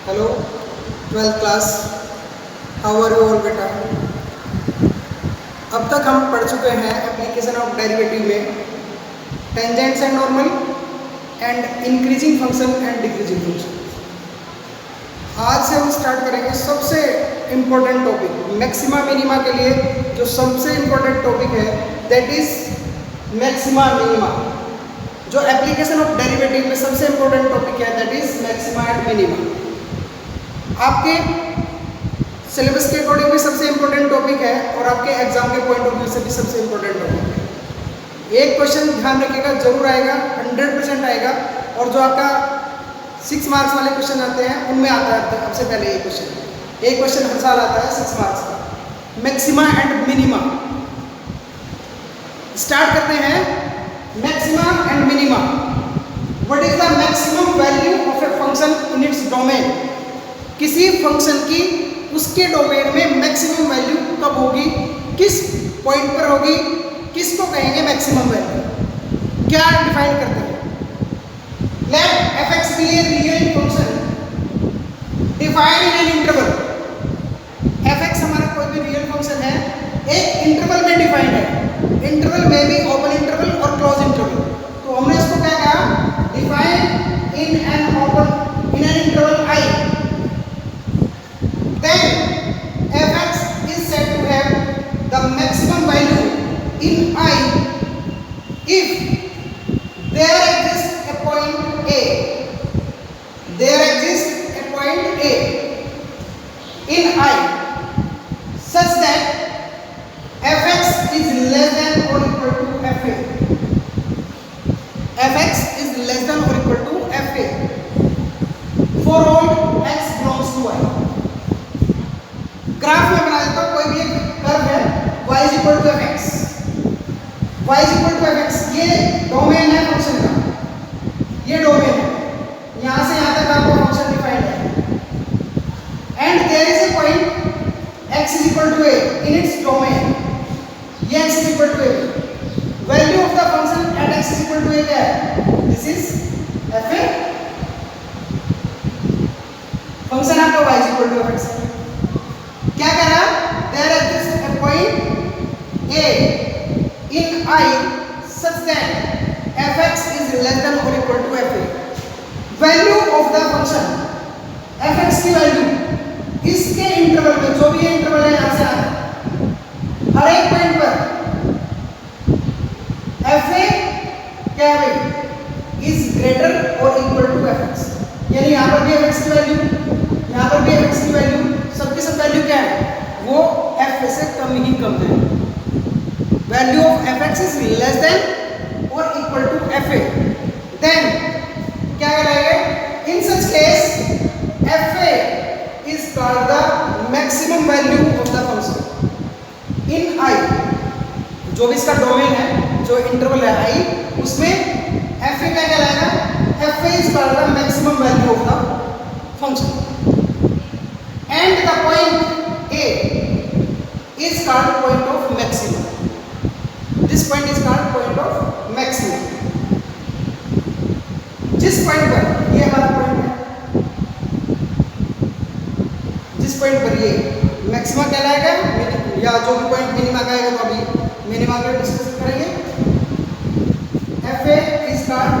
Hello 12th class, how are you all बेटा। अब तक हम पढ़ चुके हैं एप्लीकेशन ऑफ डेरिवेटिव में tangents and normal and increasing function and decreasing function. आज से हम स्टार्ट करेंगे सबसे इम्पोर्टेंट टॉपिक, मैक्सिमा मिनिमा के लिए जो सबसे इम्पोर्टेंट टॉपिक है दैट इज मैक्सिमा मिनिमा। जो एप्लीकेशन ऑफ डेरिवेटिव में सबसे इम्पोर्टेंट टॉपिक है that is maxima and minima. आपके सिलेबस के अकॉर्डिंग भी सबसे इम्पोर्टेंट टॉपिक है और आपके एग्जाम के पॉइंट ऑफ व्यू से भी सबसे इम्पोर्टेंट टॉपिक है। एक क्वेश्चन ध्यान रखिएगा, जरूर आएगा, 100% आएगा। और जो आपका 6 मार्क्स वाले क्वेश्चन आते हैं उनमें आता है सबसे पहले एक क्वेश्चन हर साल आता है 6 मार्क्स का, मैक्सिमा एंड मिनिमा। स्टार्ट करते हैं maxima and minima. What is the maximum value of a function in its domain. किसी फंक्शन की उसके डोमेन में मैक्सिमम वैल्यू कब होगी, किस पॉइंट पर होगी, किसको कहेंगे मैक्सिमम वैल्यू, क्या डिफाइन करते हैं। Let f(x) be a real function defined in an interval. f(x) हमारा कोई भी रियल फंक्शन है, एक इंटरवल में डिफाइंड है। इंटरवल में भी ओपन इंटरवल और क्लोज इंटरवल। तो हमने इसको क्या कहा, defined in an interval i। Then f(x) is said to have the maximum value in I if there exists a point A. There exists a point A in I such that f(x) is less than or equal to fa. f(x) is less than or equal to fa for all x belongs to I. Graph में बना देता हूं, कोई भी एक curve है y is equal to fx, y is equal to fx, ये domain है फंक्शन का, ये डोमेन है, यहां से यहां तक आपको फंक्शन डिफाइंड है। And there is a point x is equal to a in its domain, ये x is equal to a। Value of the function at x is equal to a क्या है, दिस इज fa। फंक्शन आपका y is equal to fx है। क्या कह रहा है, there exist a point A in I such that f(x) is less than or equal to fa। Value of the function f(x) की value इसके interval में, जो भी इंटरवल है यहां से आना, हर एक पॉइंट पर fa क्या है, इज ग्रेटर और इक्वल टू fx। यानी यहां पर भी fx की वैल्यू, यहां पर भी fx की वैल्यू, सबकी सब वैल्यू क्या है, वो f से कम ही कम है। Value of f(x) is less than और इक्वल टू fa। देन क्या कहलाएगा, in such case fa is called the maximum value of the function in I। जो भी इसका डोमेन है, जो इंटरवल है I, उसमें fa क्या कहलाएगा, fa is called the maximum value of the function. And the point A is called point of maximum. This point is called point of maximum. जिस पॉइंट पर, ये हमारा पॉइंट है, जिस पॉइंट पर ये मैक्सिमा कहलाएगा, या जो भी पॉइंट मिनिमा का आएगा तो अभी मिनिमा का डिस्कस करेंगे। fa is called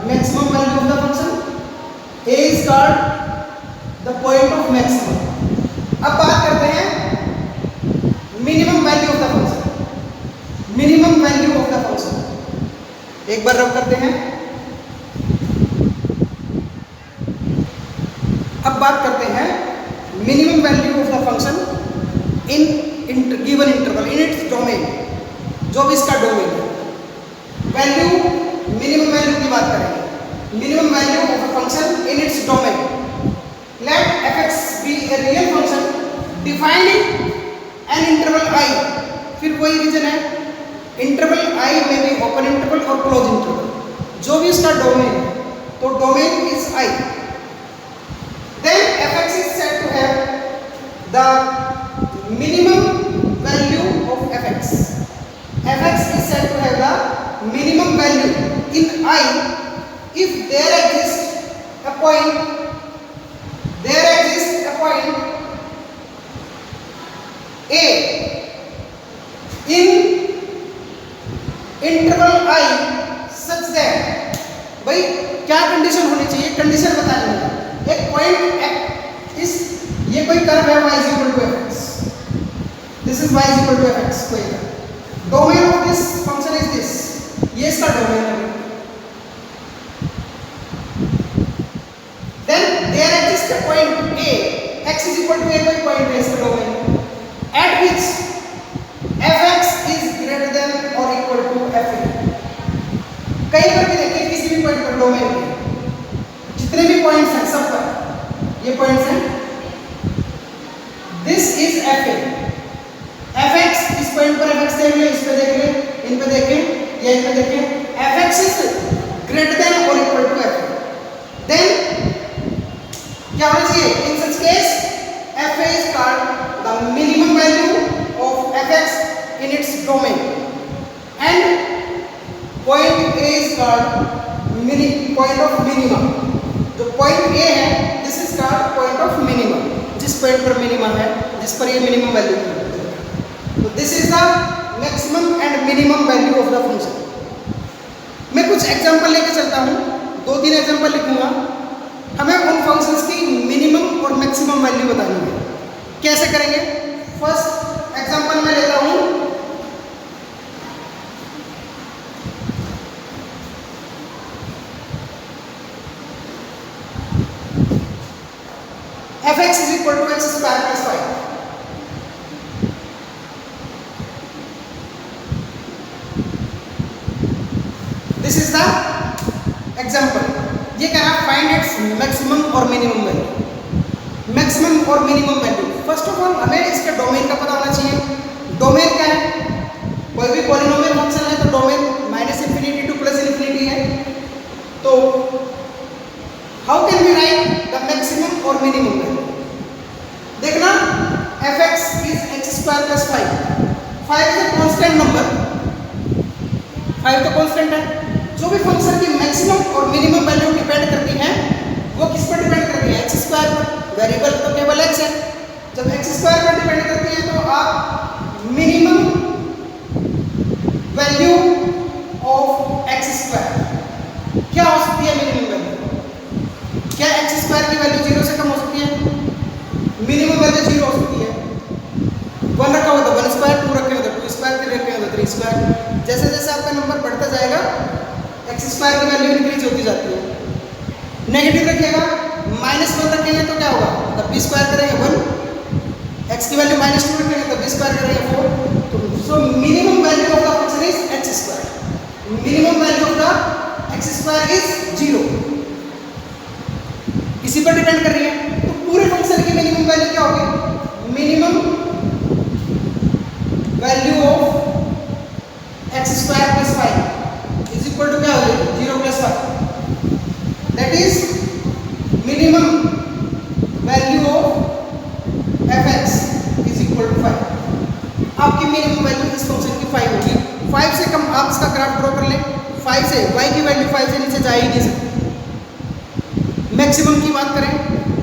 maximum value of the function, A is called the point of maximum। अब बात करते हैं minimum value of the function. Minimum value of the function एक बार रब करते हैं। अब बात करते हैं minimum value of the function in given interval in its domain, जो भी इसका डोमेन है। वैल्यू, मिनिमम वैल्यू की बात करेंगे, minimum value of the function in its domain. Let f(x) be a real function defined in an interval I। फिर वही reason है, इंटरवल I में भी ओपन इंटरवल और क्लोज इंटरवल, जो भी इसका डोमेन है, तो domain is I। Then f(x) is said to have the minimum value of f(x). f(x) is said to have the minimum value in I if there exists a point, there y is equal to fx कोई domain of this function is this, ये इसका domain है। Then there exist a point a, x is equal to a कोई point है इसका domain, at which fx is greater than or equal to fa। कहीं पर भी देखिए किसी भी पॉइंट पर डोमेन में जितने भी पॉइंट्स हैं सब पर ये पॉइंट्स हैं, दिस इज fa। fx इस पॉइंट पर fx देख ले, इस पे देख ले, इन पे देखें या इन पे देखें, fx is greater than or equal to fa। Then क्या होना चाहिए in such case, fa is called the minimum value of fx in its domain and point a is called point of minimum। जो point a है this is called point of minimum, जिस point पर minimum है, जिस पर ये minimum value है। तो this is the maximum and minimum value of the function. मैं कुछ एग्जांपल लेके चलता हूँ, 2-3 एग्जांपल लिखूंगा, हमें उन फंक्शंस की मिनिमम और मैक्सिमम वैल्यू बतानी है। कैसे करेंगे? फर्स्ट एग्जांपल मैं लेता हूँ, fx is equal to x square plus 5। This is the example. ये कह रहा है फाइंड इट्स मैक्सिमम और मिनिमम वैल्यू। मैक्सिमम और minimum value, first of all हमें इसके डोमेन का पता होना चाहिए। डोमेन क्या है? कोई भी पॉलिनोमियल फंक्शन है तो डोमेन -∞ to +∞ है। तो how can we write the maximum और मिनिमम वैल्यू? देखना, fx is x square plus 5। 5 is a constant number, 5 तो कांस्टेंट है। जो भी फंक्शन की मैक्सिमम और मिनिमम वैल्यू डिपेंड करती है वो किस पर डिपेंड करती है? x स्क्वायर पर। वेरिएबल तो केवल x है। जब x स्क्वायर पर डिपेंड करती है तो आप minimum value of x square क्या हो सकती है? मिनिमम वैल्यू क्या x स्क्वायर की वैल्यू 0 से कम हो सकती है? मिनिमम वैल्यू 0 हो सकती है। 1 रखा हुआ तो 1 स्क्वायर, 2 रखे हुए तो 2 स्क्वायर, 3 रखे हुए तो 3 स्क्वायर। जैसे जैसे आपका नंबर बढ़ता जाएगा x स्क्वायर की वैल्यू इंक्रीज होती जाती है। नेगेटिव रखिएगा, -1 रखेंगे तो क्या होगा? तब b स्क्वायर करेंगे 1, x की वैल्यू -2 रखेंगे तो b स्क्वायर करेंगे 4। तो so minimum value of the function is x square. Minimum value of the x square is 0। इसी पर डिपेंड कर रही है। तो पूरे फंक्शन की मिनिमम वैल्यू क्या होगी? Minimum value of x square plus 5 is equal to क्या हो जाएगी? 0 plus 5। That is minimum value of fx is equal to 5। आपकी मिनिमम वैल्यू इस फंक्शन की 5 होगी। 5 से कम आप इसका ग्राफ ड्रॉ कर लें। 5 से y की वैल्यू 5 से नीचे जा ही नहीं सकती। मैक्सिमम की बात करें,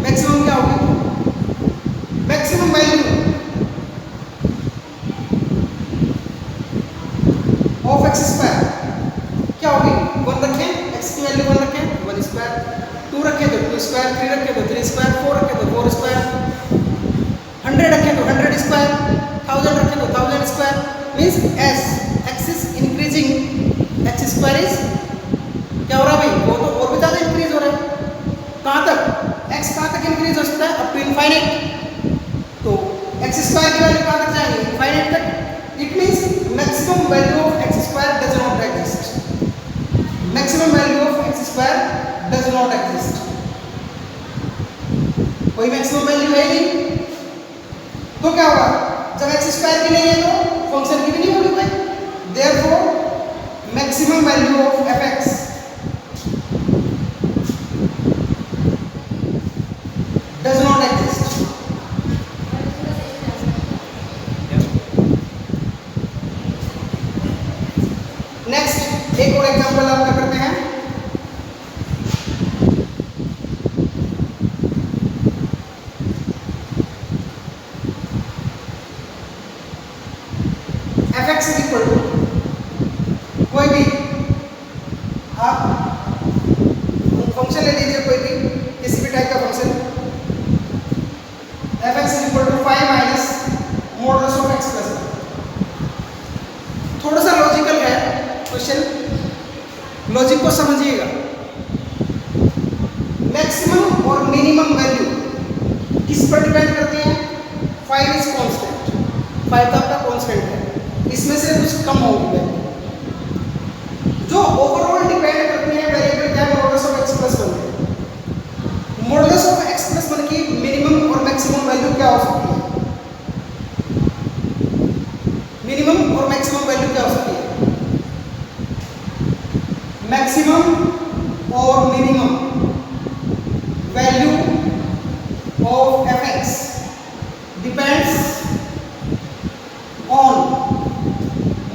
मैक्सिमम क्या होगी? Maximum value of x square क्या होगी? 1 रखें, x की वैल्यू 1 रखें 1 स्क्वायर, 2 रखें तो 2 स्क्वायर, 3 रखें तो 3 स्क्वायर, 4 रखें तो 4 स्क्वायर, 100 रखें तो 100 स्क्वायर, 1000 रखें तो 1000 square. Means as x is increasing x square is क्या हो रहा है भाई? वो तो और भी ज़्यादा इंक्रीज हो रहा है। कहाँ तक? x कहाँ तक इंक्रीज हो सकता है? Up to infinite. तो x स्क्वायर की वैल्यू कहाँ तक जाएंगे? इनफाइनाइट तक। It means maximum value of x square does not exist। Maximum value of x square does not exist। कोई maximum value है नहीं, तो क्या होगा? जब x square की नहीं है तो फंक्शन की भी नहीं होगी भाई। Therefore maximum value of fx does not exist। Next एक और एग्जांपल आपका करते हैं। fx इज इक्वल टू कोई भी आप फंक्शन ले लीजिए, कोई भी किसी भी टाइप का function. fx is equal to 5 minus modulus of x plus 1। Logic को समझिएगा। मैक्सिमम और मिनिमम वैल्यू किस पर डिपेंड करते हैं? 5 इज कांस्टेंट, 5 तो आपका कांस्टेंट है, इसमें से कुछ कम होगी वैल्यू। जो ओवरऑल डिपेंड करती है वेरिएबल क्या है? मॉडुलस ऑफ x प्लस 1 है। मॉडुलस ऑफ x प्लस 1 की मिनिमम और मैक्सिमम वैल्यू क्या हो सकती है? मिनिमम और मैक्सिमम वैल्यू क्या हो सकती है? मैक्सिमम और minimum value of fx depends on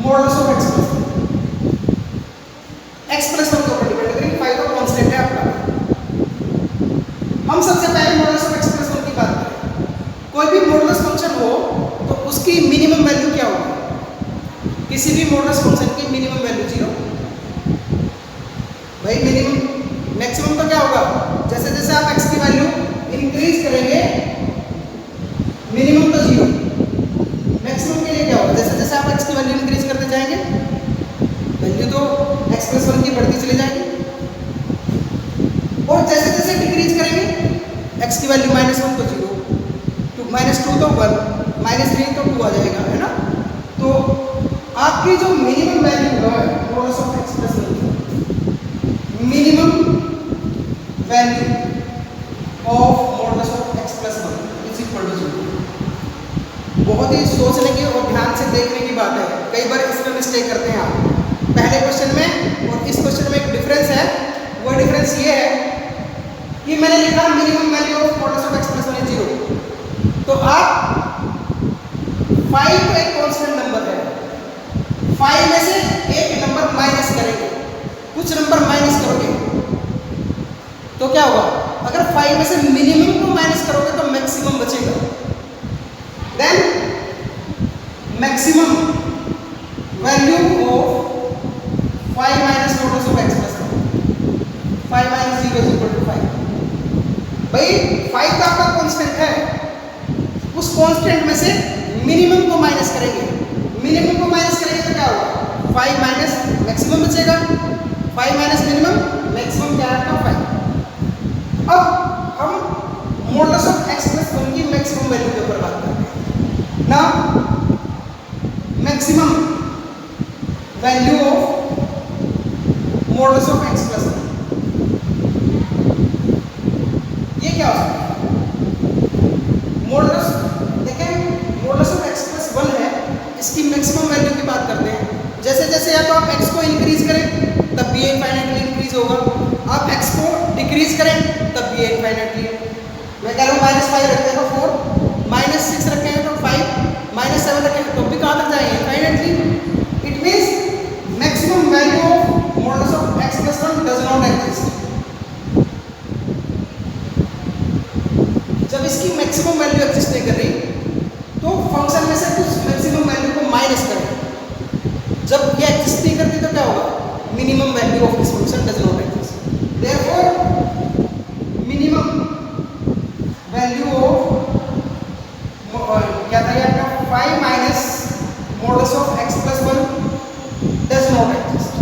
modulus of x plus 1। x plus 1 के ऊपर डिपेंड करेगी, 5 तो कांस्टेंट है आपका। हम सबसे पहले मॉडुलस ऑफ x प्लस 1 की बात करें। कोई भी मॉडुलस फंक्शन हो तो उसकी मिनिमम वैल्यू क्या होगी? किसी भी मॉडुलस फंक्शन की मिनिमम वैल्यू 0। भाई मिनिमम, मैक्सिमम तो क्या होगा? जैसे जैसे आप x की वैल्यू इंक्रीज करेंगे मिनिमम तो 0। मैक्सिमम के लिए क्या होगा? जैसे जैसे आप x की वैल्यू इंक्रीज करते जाएंगे वैल्यू तो x प्लस 1 की बढ़ती चली जाएगी, और जैसे जैसे डिक्रीज करेंगे x की वैल्यू -1 तो 0, -2 तो 1, -3 तो 2 आ जाएगा, है ना? तो आपकी जो मिनिमम वैल्यू है modulus of x plus 1, minimum value of modulus of x plus 1 is equal to 0। बहुत ही सोचने की और ध्यान से देखने की बात है, कई बार इसमें मिस्टेक करते हैं आप। पहले क्वेश्चन में और इस क्वेश्चन में एक डिफरेंस है, वो डिफरेंस ये है कि मैंने लिखा minimum value of modulus of x plus 1 is 0, तो आप 5 तो एक कांस्टेंट नंबर है, 5 में से एक नंबर माइनस करेंगे, कुछ नंबर माइनस करोगे तो क्या होगा? अगर 5 में से मिनिमम को माइनस करोगे तो मैक्सिमम बचेगा। Then maximum value of 5 minus modulus of x plus 1, 5 minus 0 is equal to 5। भाई 5 तो आपका कांस्टेंट है, उस कांस्टेंट में से मिनिमम को माइनस करेंगे, मिनिमम को माइनस करेंगे तो क्या होगा? 5 माइनस मैक्सिमम बचेगा, 5 माइनस मिनिमम, मैक्सिमम क्या है आपका 5। अब हम मॉडुलस ऑफ x प्लस 1 की मैक्सिमम वैल्यू के ऊपर बात करते हैं ना। Maximum value of modulus of x plus 1 ये क्या हो सकता है? मॉडुलस, देखें मॉडुलस ऑफ x प्लस 1 है, इसकी मैक्सिमम वैल्यू की बात करते हैं। जैसे जैसे या तो आप x को इंक्रीज करें तब भी इनफाइनाइटली इंक्रीज होगा, आप x को डिक्रीज करें तब भी इनफाइनाइटली। मैं कह रहा हूँ -5 रखें तो 4, -6 रखें तो 5, -7 रखें तो भी कहाँ तक जाएंगे? Infinitely. It means maximum value of modulus of x plus 1 does not exist. जब इसकी मैक्सिमम वैल्यू एग्जिस्ट नहीं कर रही तो फंक्शन में से कुछ मैक्सिमम वैल्यू को माइनस करें। जब ये एग्जिस्ट नहीं करती तो क्या होगा? Minimum value of this function does not exist. Therefore minimum value of क्या था ये आपका 5 minus modulus of x plus 1 does not exist.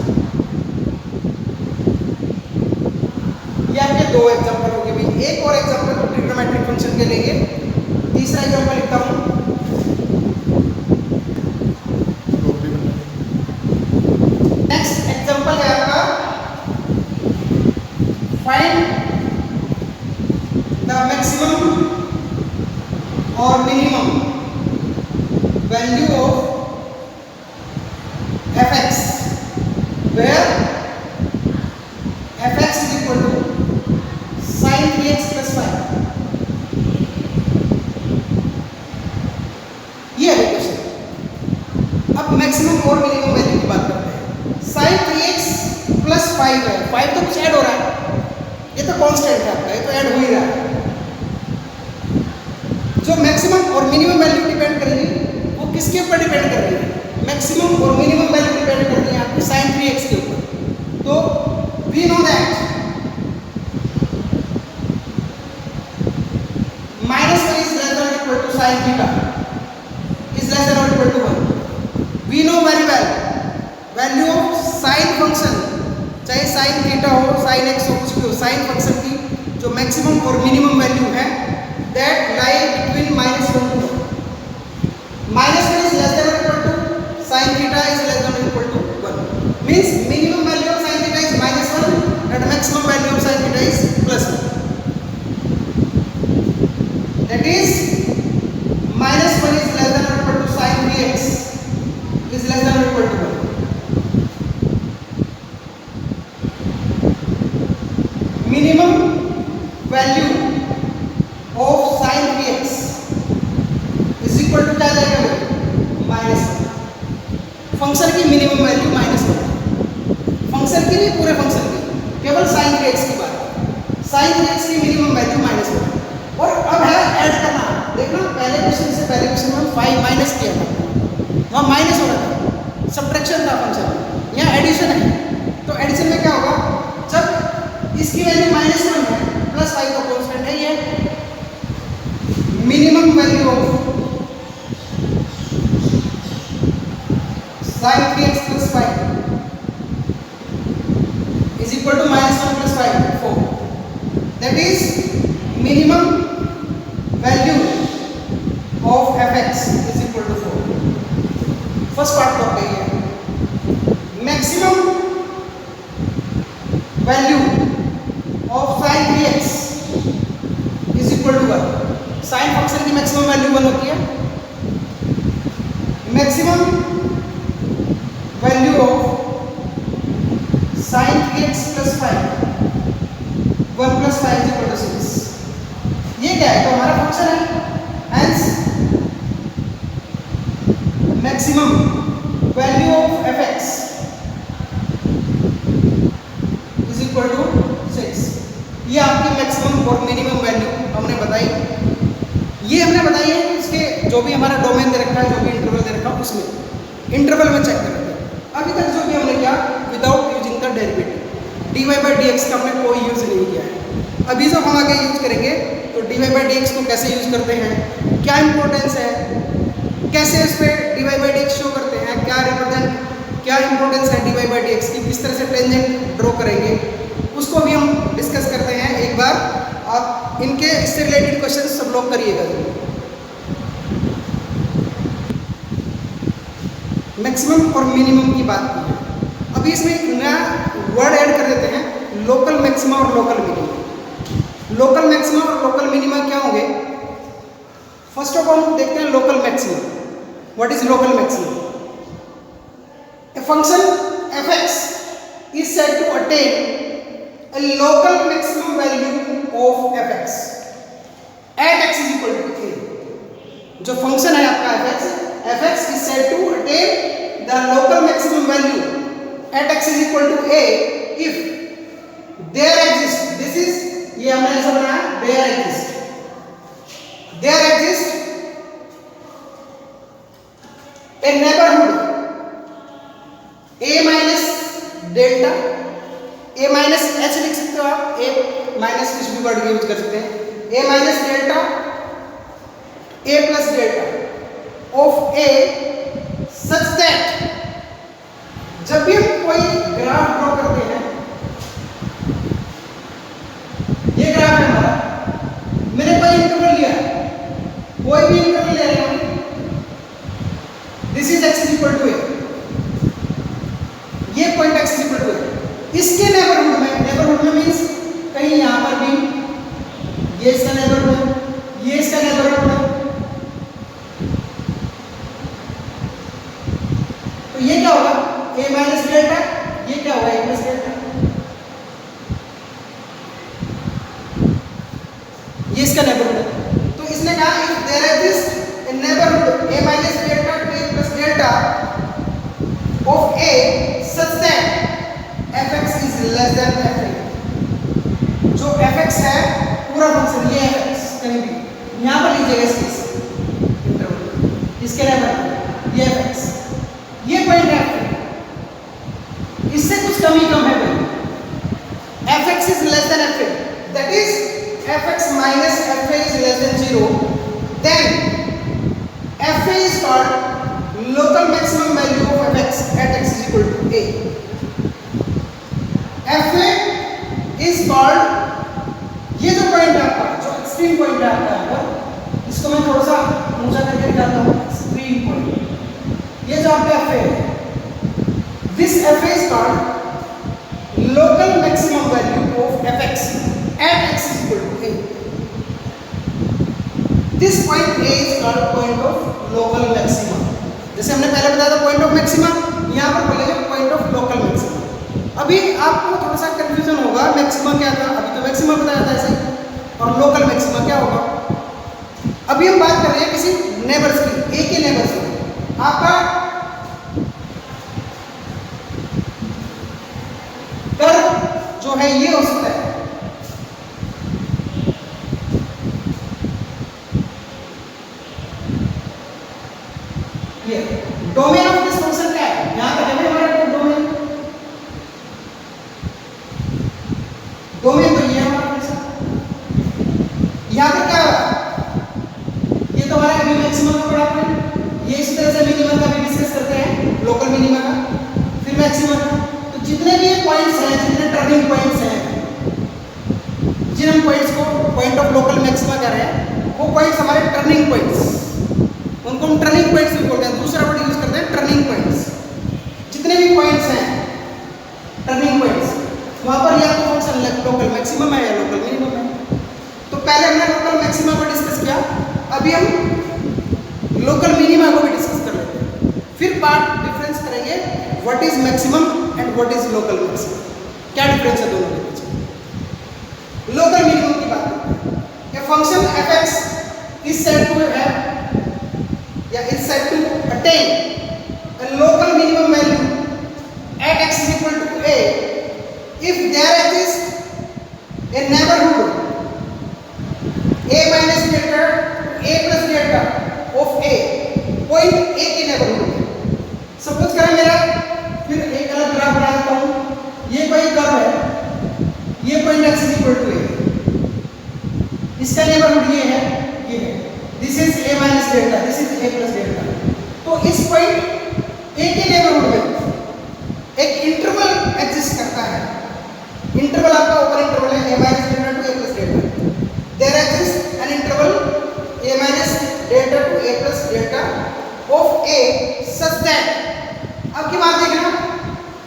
ये आपके दो एग्जांपल हो गए। भाई एक और एग्जांपल ट्रिग्नोमेट्रिक फंक्शन के लेंगे, तीसरा एग्जांपल लिखता हूं। नेक्स्ट एग्जांपल है आपका फाइंड द मैक्सिमम और minimum value of fx where fx is equal to sin 3x plus 5। ये है क्वेश्चन। अब मैक्सिमम और मिनिमम वैल्यू की बात करते हैं। sin 3x plus 5 है, 5 तो कुछ ऐड हो रहा है, ये तो कांस्टेंट है आपका, ये तो ऐड हो ही रहा है। जो मैक्सिमम और मिनिमम वैल्यू डिपेंड करेगी वो किसके ऊपर डिपेंड कर रही है? मैक्सिमम और मिनिमम वैल्यू डिपेंड करती है आपकी sin 3x के ऊपर। तो we know that -1 is less than or equal to sin theta is less than or equal to 1। We know very well value of sin function चाहे sine theta हो, sine x हो, कुछ भी हो, sine function की जो maximum और minimum value है that lie between -1 to -1 is less than और equal to sin theta is less than or equal to 1 means minimum value of sin theta is -1 and maximum value of sin theta is +1. That is -1 is less than or equal to sin 3x is less than or equal to 1. Minimum value of sin 3x is equal to क्या जाएगा -1. Function की minimum value -1, function की नहीं पूरे function की, केवल sin 3x की बात, sin 3x की मिनिमम वैल्यू -1. और अब है ऐड करना, देखना पहले क्वेश्चन से पहले क्वेश्चन में 5 माइनस किया था, वहाँ माइनस हो रहा था, सब्ट्रैक्शन था फंक्शन, यहाँ एडिशन है. तो एडिशन में क्या होगा, जब इसकी वैल्यू -1 है, +5 का कांस्टेंट है, ये minimum value of sin 3x plus 5 is equal to -1 plus 5, 4. That is minimum value of fx is equal to 4. First part तो आपका ये है. Maximum value of sin 3x is equal to 1. sin function की maximum value 1 होती है. Maximum value of sin 3x plus 5 1 plus 5 is equal to 6. ये क्या है, तो हमारा फंक्शन है, hence maximum value of fx is equal to 6. ये आपकी मैक्सिमम और मिनिमम वैल्यू हमने बताई. ये हमने बताई है इसके जो भी हमारा डोमेन दे रखा है, जो भी इंटरवल दे रखा है, उसमें इंटरवल में चेक करें. अभी तक जो भी हमने किया without using the derivative, dy/dx का हमने कोई यूज नहीं किया है. अभी जब हम आगे यूज करेंगे तो dy/dx को कैसे यूज करते हैं, क्या इंपॉर्टेंस है, कैसे इस पे dy/dx शो करते हैं, क्या इंपॉर्टेंस है dy/dx की, किस तरह से टेंजेंट ड्रॉ करेंगे, उसको भी हम डिस्कस करते हैं. एक बार आप इनके इससे रिलेटेड क्वेश्चन सब लोग करिएगा. मैक्सिमम और मिनिमम की बात की है. अभी इसमें एक नया वर्ड ऐड कर देते हैं, लोकल मैक्सिमा और लोकल मिनिमा. लोकल मैक्सिमा और लोकल मिनिमा क्या होंगे, फर्स्ट ऑफ ऑल देखते हैं local maxima. What is local maxima? A function fx is said to attain a local maximum value of fx at x is equal to a. जो function है आपका fx is said to attain the local maximum value at x is equal to a if there exists, this is ये हमने ऐसा बनाया, there exists a neighborhood a minus delta, a minus h लिख सकते हो आप, a minus कुछ भी वर्ड यूज कर सकते हैं, a minus delta a plus delta of a such that जब भी हम कोई ग्राफ ड्रॉ करते हैं, ये ग्राफ है हमारा, मैंने कोई इंटरवल लिया है, कोई भी इंटरवल ले रहे हैं, this is x is equal to a, ये point x is equal to a, इसके नेबरहुड में मींस कहीं यहां पर भी ये इसका नेबरहुड है, ये इसका नेबरहुड है, तो ये क्या होगा, a माइनस डेल्टा, ये क्या होगा, a प्लस डेल्टा, ये इसका नेबरहुड है. तो इसने कहा if there is a neighbourhood a minus delta to a plus delta of a such that fx is less than fa. जो fx है पूरा फंक्शन, ये fx कहीं भी यहां पर लीजिएगा इसके इंटरवल, इसके नेबरहुड ये fx, ये पॉइंट है, इससे कुछ कम है भाई, fx is less than fa, that is fx minus fa is less than 0, then fa is called local maximum value of fx at x is equal to a. F a is called, ये जो point है आपका, जो extreme point है आपका यहाँ पर, इसको मैं थोड़ा सा ऊंचा करके दिखाता हूँ, एक्सट्रीम पॉइंट, ये जो आपका एफ ए है, this f a is called local maximum value of f x at x is equal to a. This point a is called point of local maximum. जैसे हमने पहले बताया था पॉइंट ऑफ मैक्सिमा, यहाँ पर बोलेंगे point of local maxima. अभी आपको थोड़ा सा कंफ्यूजन होगा, मैक्सिमा क्या था, अभी तो मैक्सिमा बताया था ऐसे, और लोकल मैक्सिमा क्या होगा। अभी हम बात कर रहे हैं किसी नेबर्स की, ए के नेबर्स की। आपका कर्व जो है ये हो सकता है, ये डोमेन ऑफ दिस फंक्शन क्या है, यहां पर है हमारा डोमेन, डोमेन तो ये है हमारा फंक्शन। यहां पर क्या है, ये तो हमारा अभी मैक्सिमम का पड़ा है, ये इस तरह से मिनिमम का भी डिस्कस करते हैं, लोकल मिनिमम का, फिर मैक्सिमम का। तो जितने भी पॉइंट्स हैं, जितने टर्निंग पॉइंट्स हैं, जिन हम पॉइंट्स को पॉइंट ऑफ लोकल मैक्सिमा कह रहे हैं, वो पॉइंट्स हमारे टर्निंग पॉइंट्स, उनको हम टर्निंग पॉइंट्स भी बोलते हैं, दूसरा वर्ड यूज करते हैं टर्निंग पॉइंट्स। जितने भी पॉइंट्स हैं टर्निंग पॉइंट्स, वहां पर या तो फंक्शन लोकल मैक्सिमम है या लोकल मिनिमम है। तो पहले हमने लोकल मैक्सिमा को डिस्कस किया, अभी हम लोकल मिनिमा को भी डिस्कस कर लेते हैं, फिर पार्ट डिफरेंस करेंगे what is maximum and what is local maximum, क्या डिफरेंस है दोनों के बीच। लोकल मिनिमम की बात करते हैं, a function f x is said to have या is said to attain a local minimum value at x is equal to a if there exists a neighborhood a minus delta a plus delta of a, point a के neighborhood में। Suppose करें मेरा, फिर एक अलग graph बना देता हूँ, ये कोई कर्व है, ये point x is equal to a, इसका neighborhood ये है, ये है, this is a minus delta, this is a plus delta. तो इस पॉइंट a के नेबरहुड में एक इंटरवल एग्जिस्ट करता है, इंटरवल आपका ऊपर इंटरवल है a minus delta to a plus delta, there exist an interval a minus delta to a plus delta of a such that, अब की बात देखना,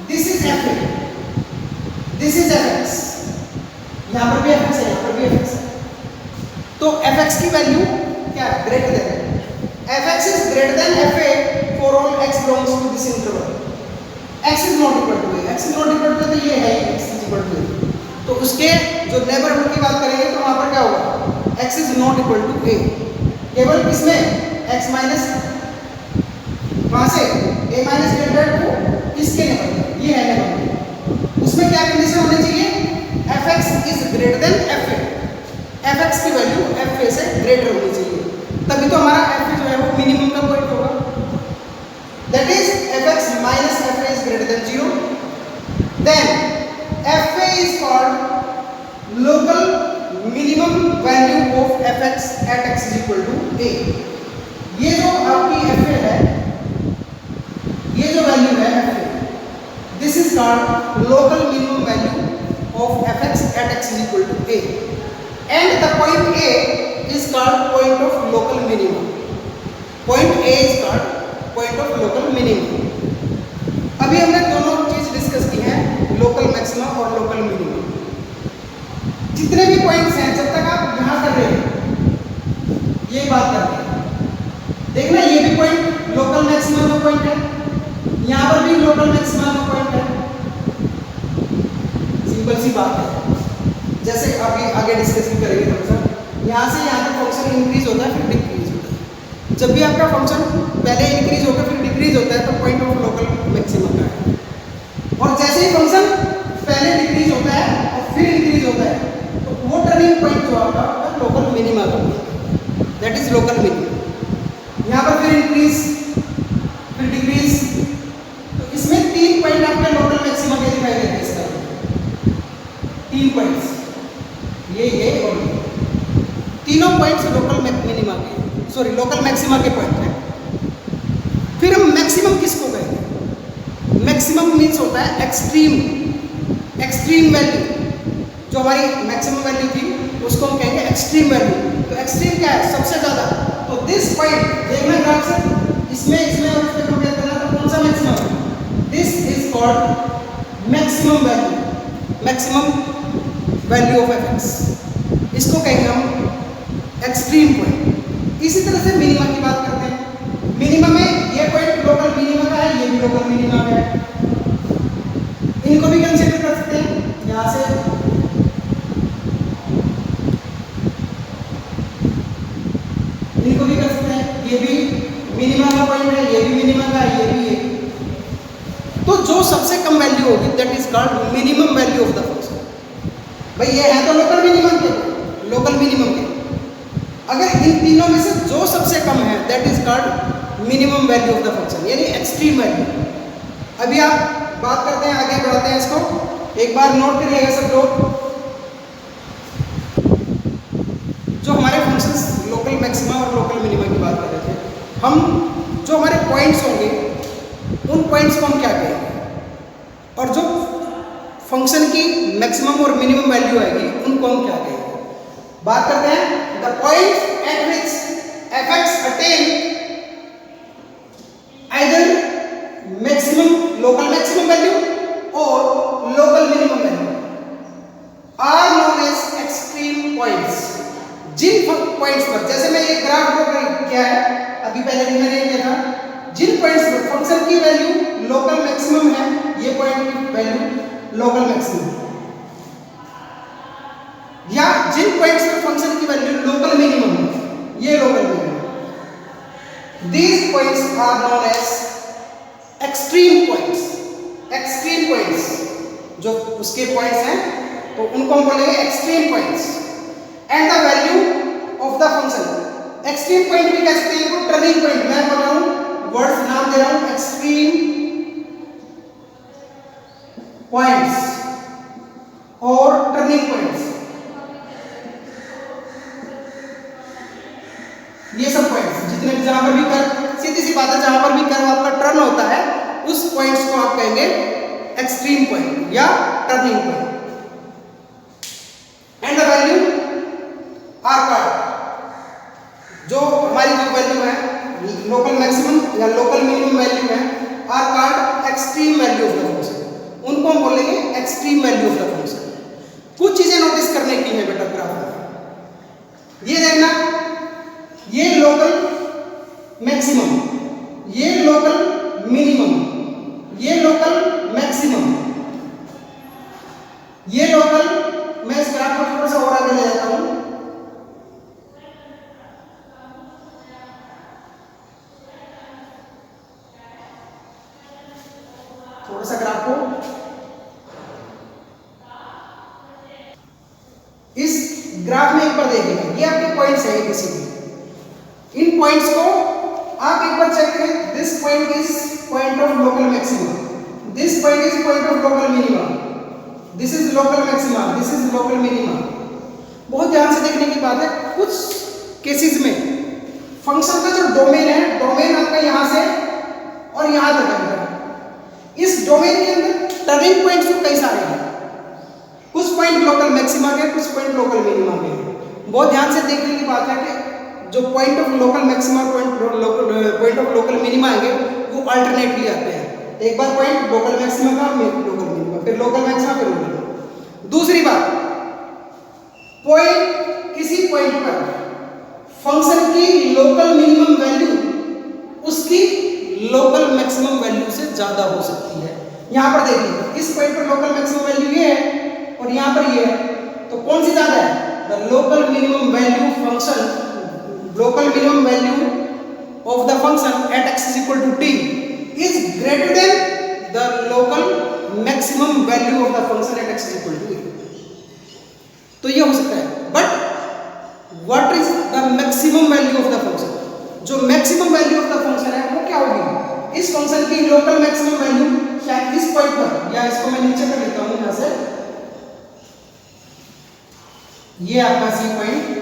this is f, this is fx, यहां पर भी fx है, यहां पर भी fx है, तो fx की वैल्यू क्या है, greater than fx is greater than fa for all x belongs to this interval, x is not equal to a, x is not equal to a, तो ये है x is equal to a, तो उसके जो neighbourhood की बात करेंगे तो वहां पर क्या होगा, x is not equal to a, केवल किसमें x माइनस, वहां से a माइनस डेल्टा टू इसके नेबरहुड, ये है नेबरहुड, उसमें क्या कंडीशन होनी चाहिए, fx is greater than fa, fx की वैल्यू fa से ग्रेटर होनी चाहिए, तभी तो हमारा fa जो है वो मिनिमम का पॉइंट होगा, that is fx minus fa is greater than 0, then fa is called local minimum value of fx at x is equal to a। ये जो आपकी fa है, ये जो वैल्यू है fa, this is called local minimum value of fx at x is equal to a, and the point a is called point of local minimum, point a is called point of local minimum। अभी हमने दोनों चीज discuss की हैं, local maxima और local minimum. जितने भी points हैं, जब तक आप यहां कर रहे हैं, ये बात कर रहे हैं, देखना ये भी पॉइंट लोकल मैक्सिमा का पॉइंट है, यहां पर भी लोकल मैक्सिमा का पॉइंट है, सिंपल सी बात है। जैसे अभी आगे डिस्कस करेंगे थोड़ा सा, यहाँ से यहाँ तक फंक्शन इंक्रीज होता है, फिर डिक्रीज होता है। जब भी आपका फंक्शन पहले इंक्रीज होकर फिर डिक्रीज होता है तो पॉइंट ऑफ लोकल मैक्सिमम का है, और जैसे ही फंक्शन पहले डिक्रीज होता है और फिर इंक्रीज होता है तो वो टर्निंग पॉइंट जो आपका लोकल मिनिमा का, दैट इज लोकल मिनिमम। यहाँ पर फिर इंक्रीज, फिर डिक्रीज, तो इसमें 3 पॉइंट आपके लोकल मैक्सिमा के दिखाई देते हैं, इसका 3 पॉइंट्स, ये और ये तीनों पॉइंट्स लोकल मिनिमा के, सॉरी लोकल मैक्सिमा के पॉइंट हैं। फिर हम मैक्सिमम किसको कहते हैं, मैक्सिमम मीन्स होता है एक्सट्रीम, एक्सट्रीम वैल्यू, जो हमारी मैक्सिमम वैल्यू थी उसको हम कहेंगे एक्सट्रीम वैल्यू। तो एक्सट्रीम क्या है? सबसे ज़्यादा। तो दिस पॉइंट देखना ग्राफ से, इसमें इसमें और इसमें कंपेयर करना तो कौन सा मैक्सिमम है? This is called maximum value, maximum value of f x, इसको कहेंगे हम एक्सट्रीम पॉइंट। इसी तरह से मिनिमा की बात करते हैं। मिनिमा में ये पॉइंट लोकल मिनिमा का है, ये भी लोकल मिनिमा का है, इनको भी कंसीडर कर सकते हैं। यहाँ से इनको भी कर सकते हैं, ये भी मिनिमा का पॉइंट है, ये भी मिनिमा का है, ये भी। तो जो सबसे कम वैल्यू होगी that is called minimum value of the function. भाई ये है तो लोकल मिनिमम के, लोकल मिनिमम के। अगर इन तीनों में से जो सबसे कम है that is called minimum value of the function, यानी एक्सट्रीम वैल्यू। अभी आप बात करते हैं, आगे बढ़ाते हैं इसको। एक बार नोट करिएगा सब लोग, जो हमारे फंक्शंस लोकल मैक्सिमा और लोकल मिनिमा की बात कर रहे थे हम, जो हमारे पॉइंट्स होंगे उन पॉइंट्स को हम क्या कहेंगे, और जो फंक्शन की मैक्सिमम और मिनिमम वैल्यू आएगी उनको हम क्या कहेंगे। बात करते हैं the point at which f x attain either maximum local maximum value और local minimum value are known as extreme points. जिन पॉइंट्स पर, जैसे मैं एक ग्राफ ड्रॉ किया है अभी पहले भी मैंने किया था, जिन पॉइंट्स पर फंक्शन की वैल्यू लोकल मैक्सिमम है, ये पॉइंट की वैल्यू लोकल मैक्सिमम, या जिन पॉइंट्स पर फंक्शन की वैल्यू लोकल मिनिमम है, ये local minimum. These points are known as extreme points. Extreme points जो उसके पॉइंट्स हैं तो उनको हम बोलेंगे extreme points. And the value of the function, extreme point भी कह सकते हैं इनको, टर्निंग पॉइंट। मैं बोल रहा हूं, वर्ड्स नाम दे रहा हूं, एक्सट्रीम पॉइंट्स और टर्निंग पॉइंट्स, ये सब पॉइंट्स जितने भी, जहां पर भी कर्व, सीधी सी बात है, जहां पर भी कर्व आपका टर्न होता है उस पॉइंट्स को आप कहेंगे एक्सट्रीम पॉइंट या turning point. And the value are called, जो हमारी जो वैल्यू है लोकल मैक्सिमम या लोकल मिनिमम वैल्यू है, are called extreme value of the function, उनको हम बोलेंगे extreme value of the function. कुछ चीजें नोटिस करने की है बेटा ग्राफ में, ये देखना, ये लोकल मैक्सिमम, ये लोकल मिनिमम, ये लोकल मैक्सिमम, ये लोकल, मैं इस ग्राफ को थोड़ा सा और आगे ले जाता हूं, थोड़ा सा ग्राफ को इस ग्राफ में एक बार देखिएगा, ये आपके पॉइंट्स है किसी भी, इन पॉइंट्स को आप एक बार चेक करें। This point is point of local maxima, this point is point of local minima, this is local maxima, this is local minima. बहुत ध्यान से देखने की बात है, कुछ केसेस में फंक्शन का जो डोमेन है, डोमेन आपका यहां से और यहां तक है, इस डोमेन के अंदर टर्निंग पॉइंट्स तो कई सारे हैं, कुछ पॉइंट लोकल मैक्सिमा के, कुछ पॉइंट लोकल मिनिमा के। बहुत ध्यान से देखने की बात है कि जो point of local maxima, point of local minima आएंगे वो अल्टरनेटली आते हैं। एक बार पॉइंट लोकल मैक्सिमा का, लोकल मिनिमा, फिर लोकल मैक्सिमा, फिर लोकल। दूसरी बात, पॉइंट, किसी पॉइंट पर फंक्शन की लोकल मिनिमम वैल्यू उसकी लोकल मैक्सिमम वैल्यू से ज्यादा हो सकती है। यहां पर देखिए, इस पॉइंट पर लोकल मैक्सिमम वैल्यू ये है और यहां पर ये है, तो कौन सी ज्यादा है? The local minimum value function, local minimum value of the function at x is equal to t is greater than the local maximum value of the function at x is equal to a। तो ये हो सकता है, but what is the maximum value of the function? जो maximum value of the function है वो क्या होगी? इस फंक्शन की लोकल मैक्सिमम वैल्यू शायद इस पॉइंट पर, या इसको मैं नीचे कर लेता हूं यहां से, ये आपका सी पॉइंट,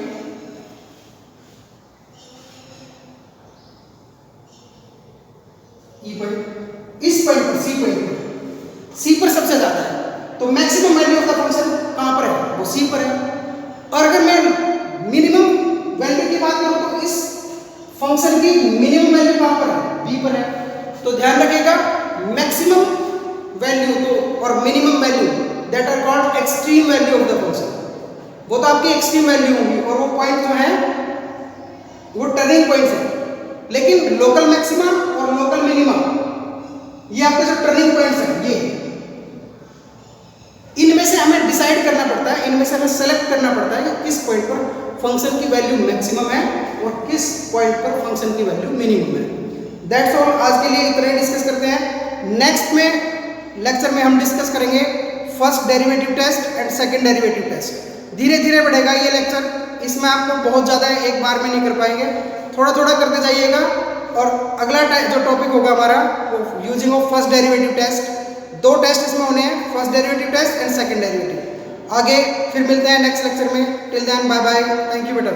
इस पॉइंट पर, सी पॉइंट पर, सी पर सबसे ज्यादा है, तो maximum value of the function कहाँ पर है, वो सी पर है। और अगर मैं मिनिमम वैल्यू की बात करूं तो इस फंक्शन की मिनिमम वैल्यू कहाँ पर है, बी पर है। तो ध्यान रखिएगा मैक्सिमम वैल्यू तो और minimum value that are called extreme value of the function, वो तो आपकी एक्सट्रीम वैल्यू होगी और वो पॉइंट जो है वो टर्निंग पॉइंट है। लेकिन लोकल मैक्सिमम और लोकल मिनिमम ये आपके जो टर्निंग पॉइंट्स हैं, ये इनमें से हमें डिसाइड करना पड़ता है, इनमें से हमें सेलेक्ट करना पड़ता है कि किस पॉइंट पर फंक्शन की वैल्यू मैक्सिमम है और किस पॉइंट पर फंक्शन की वैल्यू मिनिमम है। दैट्स ऑल, आज के लिए इतना ही डिस्कस करते हैं। नेक्स्ट में लेक्चर में हम डिस्कस करेंगे first derivative test and second derivative test. धीरे धीरे बढ़ेगा ये लेक्चर, इसमें आपको बहुत ज़्यादा एक बार में नहीं कर पाएंगे, थोड़ा थोड़ा करते जाइएगा। और अगला जो टॉपिक होगा हमारा वो using of first derivative test, 2 test इसमें होने हैं, first derivative test and second derivative. आगे फिर मिलते हैं नेक्स्ट लेक्चर में। Till then bye bye, thank you बेटा।